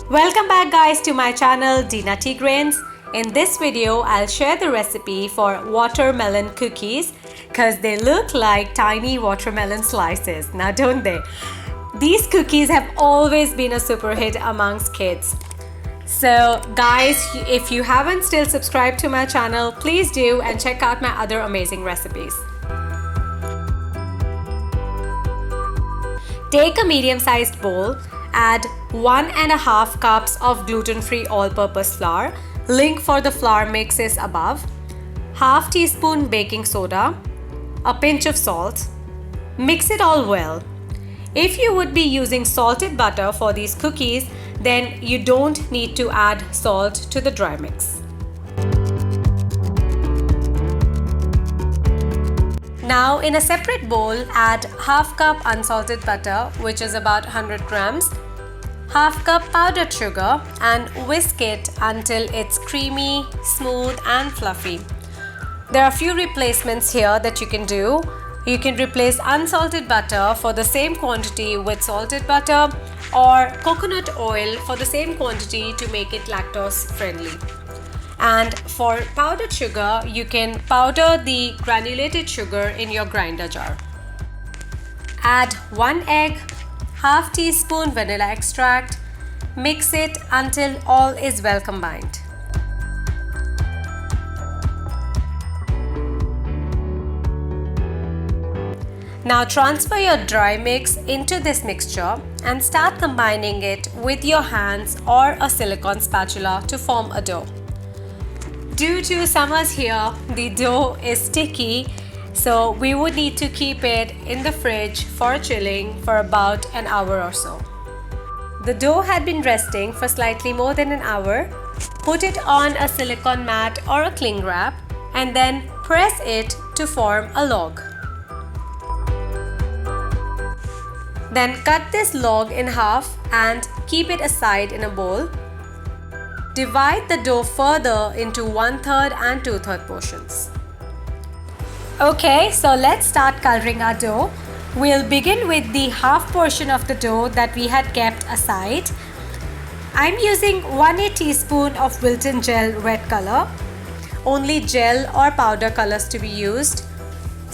Welcome back guys to my channel Nutty Grains. In this video I'll share the recipe for watermelon cookies because they look like tiny watermelon slices, now don't they? These cookies have always been a super hit amongst kids. So guys, if you haven't still subscribed to my channel, please do and check out my other amazing recipes. Take a medium-sized bowl, add 1.5 cups of gluten-free all-purpose flour. Link for the flour mix is above. Half teaspoon baking soda, a pinch of salt. Mix it all well. If you would be using salted butter for these cookies, then you don't need to add salt to the dry mix. Now in a separate bowl, add half cup unsalted butter, which is about 100 grams, half cup powdered sugar and whisk it until it's creamy, smooth and fluffy. There are a few replacements here that you can do. You can replace unsalted butter for the same quantity with salted butter or coconut oil for the same quantity to make it lactose friendly. And for powdered sugar, you can powder the granulated sugar in your grinder jar. Add 1 egg, half teaspoon vanilla extract. Mix it until all is well combined. Now transfer your dry mix into this mixture and start combining it with your hands or a silicone spatula to form a dough. Due to summers here, the dough is sticky, so we would need to keep it in the fridge for chilling for about an hour or so. The dough had been resting for slightly more than an hour. Put it on a silicone mat or a cling wrap and then press it to form a log. Then cut this log in half and keep it aside in a bowl. Divide the dough further into 1/3 and 2/3 portions. Okay, so let's start coloring our dough. We'll begin with the half portion of the dough that we had kept aside. I'm using 1/8 teaspoon of Wilton gel red color. Only gel or powder colors to be used.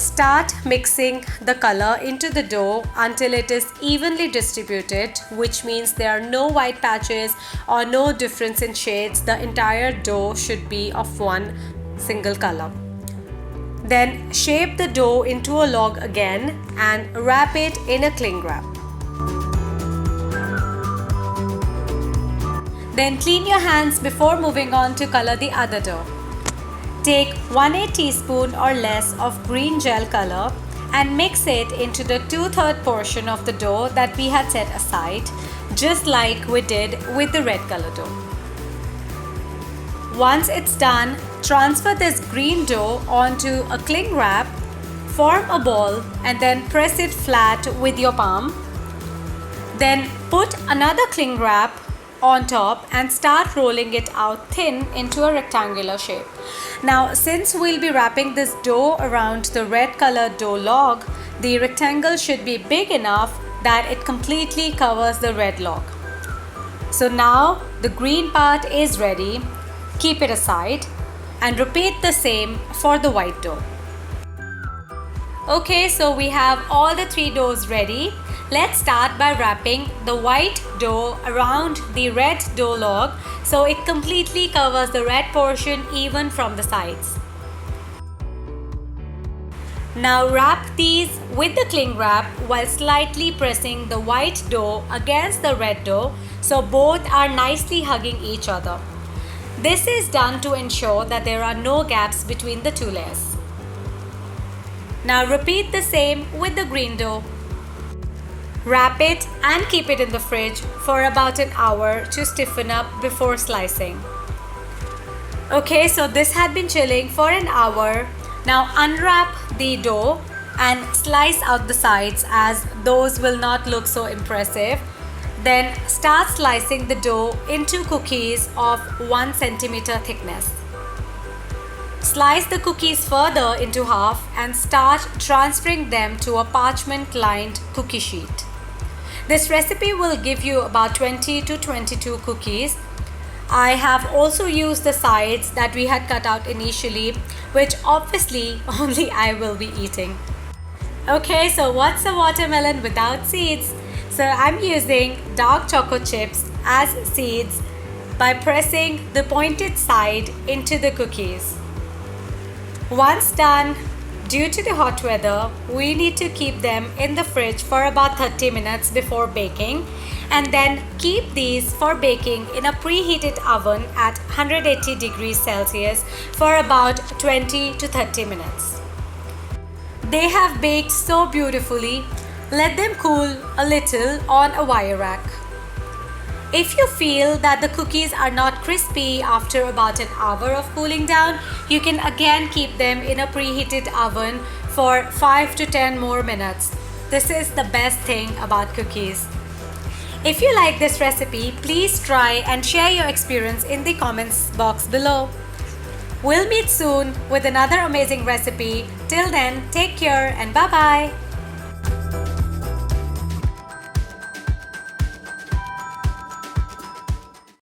Start mixing the color into the dough until it is evenly distributed, which means there are no white patches or no difference in shades. The entire dough should be of one single color. Then shape the dough into a log again and wrap it in a cling wrap. Then clean your hands before moving on to color the other dough. Take 1/8 teaspoon or less of green gel color and mix it into the 2/3 portion of the dough that we had set aside, just like we did with the red color dough. Once it's done, transfer this green dough onto a cling wrap, form a ball and then press it flat with your palm. Then put another cling wrap on top and start rolling it out thin into a rectangular shape. Now since we'll be wrapping this dough around the red colored dough log, the rectangle should be big enough that it completely covers the red log. So now the green part is ready. Keep it aside and repeat the same for the white dough. Okay, so we have all the three doughs ready. Let's start by wrapping the white dough around the red dough log so it completely covers the red portion even from the sides. Now wrap these with the cling wrap while slightly pressing the white dough against the red dough so both are nicely hugging each other. This is done to ensure that there are no gaps between the two layers. Now repeat the same with the green dough. Wrap it and keep it in the fridge for about an hour to stiffen up before slicing. Okay, so this had been chilling for an hour. Now unwrap the dough and slice out the sides as those will not look so impressive. Then start slicing the dough into cookies of 1 centimeter thickness. Slice the cookies further into half and start transferring them to a parchment lined cookie sheet. This recipe will give you about 20 to 22 cookies. I have also used the sides that we had cut out initially, which obviously only I will be eating. Okay, so what's a watermelon without seeds? So I'm using dark chocolate chips as seeds by pressing the pointed side into the cookies. Once done, due to the hot weather, we need to keep them in the fridge for about 30 minutes before baking, and then keep these for baking in a preheated oven at 180 degrees Celsius for about 20 to 30 minutes. They have baked so beautifully. Let them cool a little on a wire rack. If you feel that the cookies are not crispy after about an hour of cooling down, you can again keep them in a preheated oven for 5 to 10 more minutes. This is the best thing about cookies. If you like this recipe, please try and share your experience in the comments box below. We'll meet soon with another amazing recipe. Till then, take care and bye-bye.